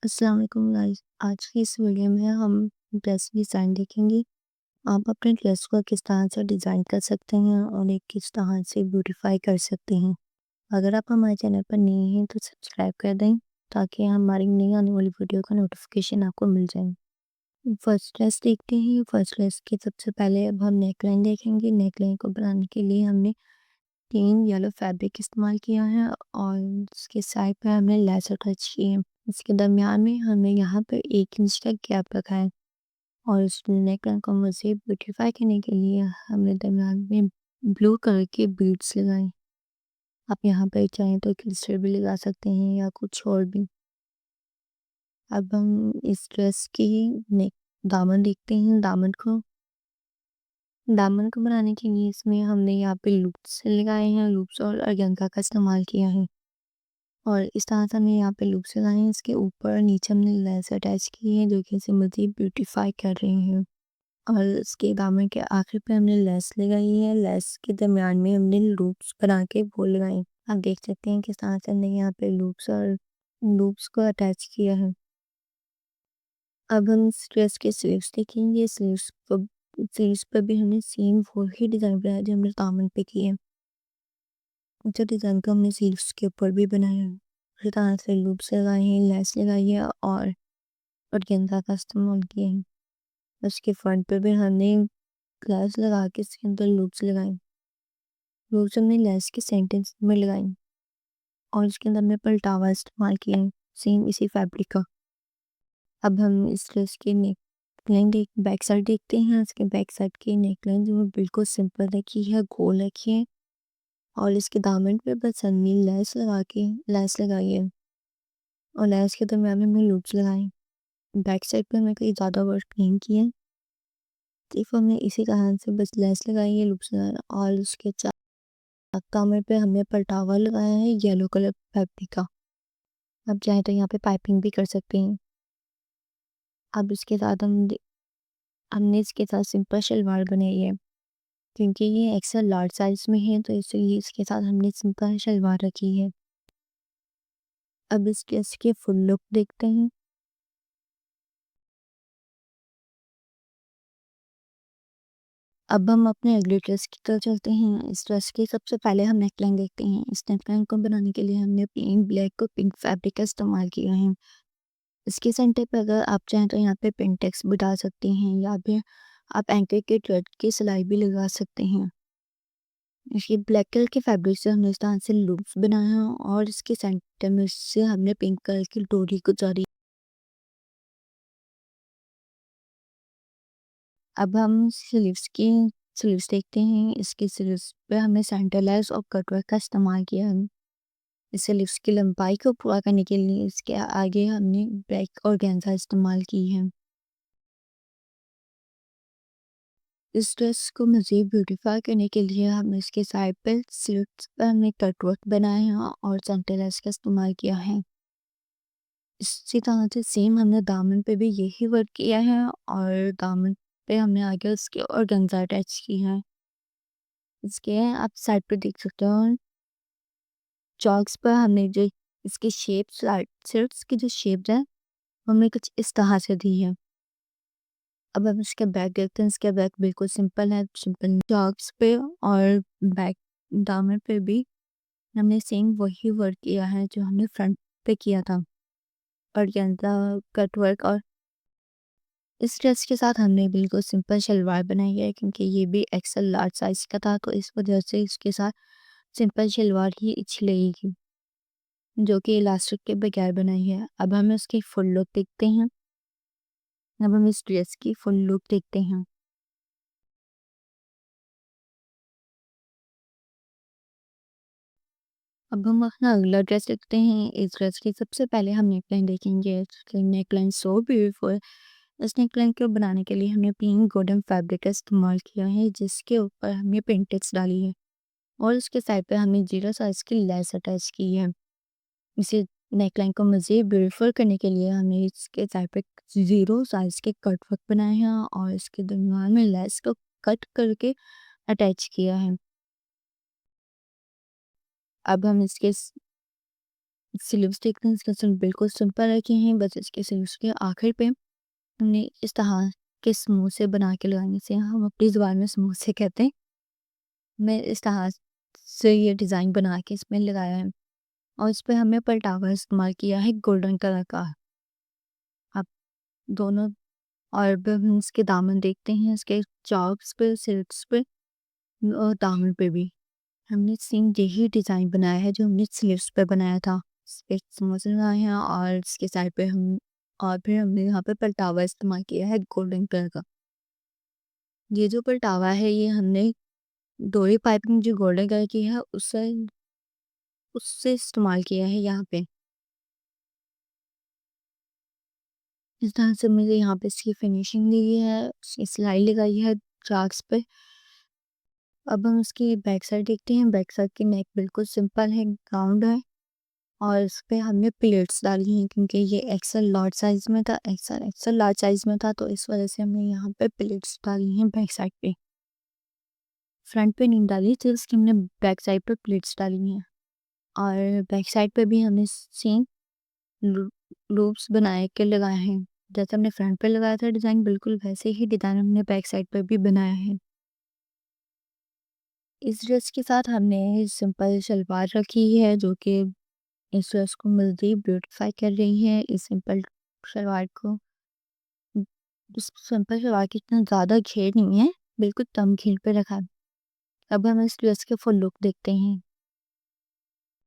अस्सलाम वालेकुम गाइस। आज की इस वीडियो में हम ड्रेस डिज़ाइन देखेंगे। आप अपने ड्रेस को किस तरह से डिज़ाइन कर सकते हैं और एक किस तरह से ब्यूटीफाई कर सकते हैं। अगर आप हमारे चैनल पर नए हैं तो सब्सक्राइब कर दें ताकि हमारी नई आने वाली वीडियो का नोटिफिकेशन आपको मिल जाए। फर्स्ट ड्रेस देखते हैं। फर्स्ट ड्रेस के सबसे पहले अब हम नेकलाइन देखेंगे। नेकलाइन को बनाने के लिए हमने 3 येलो फैब्रिक इस्तेमाल किया है और उसके साइड पे हमने लेस अटैच की है। इसके दरमियान में हमने यहाँ पे 1 इंच का गैप रखा है और इस नेकलाइन को मज़ीद ब्यूटीफाई करने के लिए हमने दरमियान में ब्लू कलर के बीड्स लगाए। आप यहाँ पे चाहें तो क्लिस्टर भी लगा सकते हैं या कुछ और भी। अब हम इस ड्रेस की नेक दामन देखते हैं। दामन को बनाने के लिए इसमें हमने यहाँ पे लूप्स लगाए हैं। लूप्स और ऑर्गेन्जा का इस्तेमाल किया है और इस तरह से हमने यहाँ पे लूप्स लगाए हैं। इसके ऊपर नीचे हमने लेस अटैच की है जो कि इसे मज़ीद ब्यूटीफाई कर रही हैं और इसके दामन के आखिर पे हमने लेस लगाई है। लेस के दरमियान में हमने लूप्स बना के वो लगाए। आप देख सकते हैं किस तरह से हमने यहाँ पे लूप्स को अटैच किया है। अब हम इस ड्रेस के स्लीव्स देखेंगे। स्लीव्स पर भी हमने सेम वही डिज़ाइन बनाया जो हमने दामन पे किया है। जो डिज़ाइन को हमने स्लीव्स के ऊपर भी बनाया है। इसी तरह से लूप्स लगाए हैं, लेस लगाई है और गेंदा का इस्तेमाल किया है। उसके फ्रंट पे भी हमने ग्लास लगा के इसके अंदर लूप्स लगाए। लूप्स हमने लेस के सेंटेंस में लगाई और इसके अंदर हमने पलटावा इस्तेमाल किया है सेम इसी फैब्रिक का। अब हम इस ड्रेस की नेकलाइन बैक साइड देखते हैं। इसके बैक साइड की नेकलाइन जो है बिल्कुल सिंपल रखी है, गोल रखी है और इसके दामन पे बस हमने लेस लगाई है और लेस के दरमियान में हमने लूप्स लगाए। बैक साइड पे हमें कोई ज़्यादा वर्क नहीं किया है, सिर्फ हमने इसी तरह से बस लेस लगाई है, लूप्स लगाए और उसके दामन पे हमने पलटावा लगाया है येलो कलर फैब्रिक का। आप चाहें तो यहाँ पे पाइपिंग भी कर सकते हैं। अब इसके साथ हमने इसके साथ सिंपल शलवार बनाई है क्योंकि ये एक्सेल लार्ज साइज में है तो इसलिए इसके साथ हमने सिंपल शलवार रखी है। अब इस ड्रेस के फुल लुक देखते हैं। अब हम अपने अगले ड्रेस की तरफ चलते हैं। इस ड्रेस के सबसे पहले हम नेकलाइन देखते हैं। इस नेकलाइन को बनाने के लिए हमने प्लेन ब्लैक और पिंक फैब्रिक का इस्तेमाल किया है। इसके सेंटर पे अगर आप चाहें तो यहाँ पे पिंटेक्स भी डाल सकते हैं या फिर आप एंकर के थ्रेड की सिलाई भी लगा सकते हैं। इसके ब्लैक कलर के फैब्रिक से हमने इस तरह से लूप्स बनाए हैं और इसके सेंटर में से हमने पिंक कलर की डोरी गुजारी। अब हम स्लीव्स देखते हैं। इसके स्लीव्स पे हमने सेंटर लेस और कटवर्क का इस्तेमाल किया है। इस स्लीव्स की लंबाई को पूरा करने के लिए इसके आगे हमने ब्लैक ऑर्गेन्जा इस्तेमाल की है। इस ड्रेस को मज़ीद ब्यूटीफाई करने के लिए हमने इसके साइड पे स्लिट्स पे हमने कटवर्क बनाए हैं और सेंटर लेस का इस्तेमाल किया है। इसी तरह से सेम हमने दामन पे भी यही वर्क किया है और दामन पे हमने आगे उसके ऑर्गेन्जा अटैच की है। इसके आप साइड पे देख सकते हो चॉक्स पर हमने जो इसकी शेप स्लिट्स की जो शेप है वो हमने कुछ इस तरह से दी है। अब हम इसके बैक देखते हैं। इसका बैक बिल्कुल सिंपल है, सिंपल चॉक्स पे और बैक दामन पे भी हमने सेम वही वर्क किया है जो हमने फ्रंट पे किया था। ऑर्गेन्जा कट वर्क और इस ड्रेस के साथ हमने बिल्कुल सिंपल शलवार बनाई है क्योंकि ये भी एक्सेल लार्ज साइज का था तो इस वजह से इसके साथ सिंपल शलवार ही अच्छी लगेगी जो कि इलास्टिक के बगैर बनाई है। अब हम इसकी फुल लुक देखते हैं। अब हम इस ड्रेस की फुल लुक देखते हैं। अब हम अपना अगला ड्रेस देखते हैं। इस ड्रेस की सबसे पहले हम नेकलाइन देखेंगे। इसकी नेकलाइन सो ब्यूटीफुल। इस नेकलाइन को बनाने के लिए हमने पिंक गोल्डन फैब्रिक का इस्तेमाल किया है जिसके ऊपर हमने पेंटेक्स डाली है और इसके साइड पे हमने जीरो साइज की लेस अटैच की है। इसे नेकलाइन को मज़ीद ब्यूटीफुल करने के लिए हमने इसके साइड पे जीरो साइज के कट वर्क बनाए हैं और इसके दरमियान में लेस को कट करके अटैच किया है। अब हम स्लीव्स देखते हैं, इसके बिल्कुल सिंपल रखे हैं, बस इसके स्लीव्स के आखिर पे हमने इस तरह के समोसे बना के लगाने से, हम अपनी ज़ुबान में समोसे कहते हैं। मैं इस तरह से ये डिज़ाइन बना के इसमें लगाया है और इस पे हमने पलटावा इस्तेमाल किया है गोल्डन कलर का। आप दोनों और अब हम इसके दामन देखते हैं, इसके चॉप्स पे, स्लिट्स पे और दामन पे भी हमने सेम यही डिज़ाइन बनाया है जो हमने स्लीव्स पे बनाया था। इस पे समोसे लगाए हैं और इसके साइड पे हम और फिर हमने यहाँ पे पलटावा इस्तेमाल किया है गोल्डन कलर का। ये जो पलटावा है ये हमने डोरी पाइपिंग जो गोल्डन कलर की है उससे उससे इस्तेमाल किया है यहाँ पे। इस तरह से मुझे यहाँ पे इसकी फिनिशिंग दी है, इसकी सिलाई लगाई है चाक्स पे। अब हम इसकी बैक साइड देखते हैं, बैक साइड की नेक बिल्कुल सिंपल है, राउंड है और इस पे हमने प्लेट्स डाली हैं क्योंकि ये एक्सेल लार्ज साइज़ में था, एक्सेल एक्सेल लार्ज साइज़ में था तो इस वजह से हमने यहाँ पे प्लेट्स डाली हैं बैक साइड पे। फ्रंट पे नहीं डाली थी, इसकी हमने बैक साइड पे प्लेट्स डाली हैं और बैक साइड पे भी हमने सेम लू लूप्स बनाए के लगाए हैं। जैसे हमने फ्रंट पे लगाया था डिज़ाइन बिल्कुल वैसे ही डिज़ाइन हमने बैक साइड पे भी बनाया है। इस ड्रेस के साथ हमने सिंपल शलवार रखी है जो कि इस ड्रेस को मज़ीद ब्यूटीफाई कर रही है। इस सिंपल सलवार को इस सिंपल सलवार की इतना ज़्यादा घेर नहीं है, बिल्कुल कम घेर पे रखा है। अब हम इस ड्रेस के फुल लुक देखते हैं।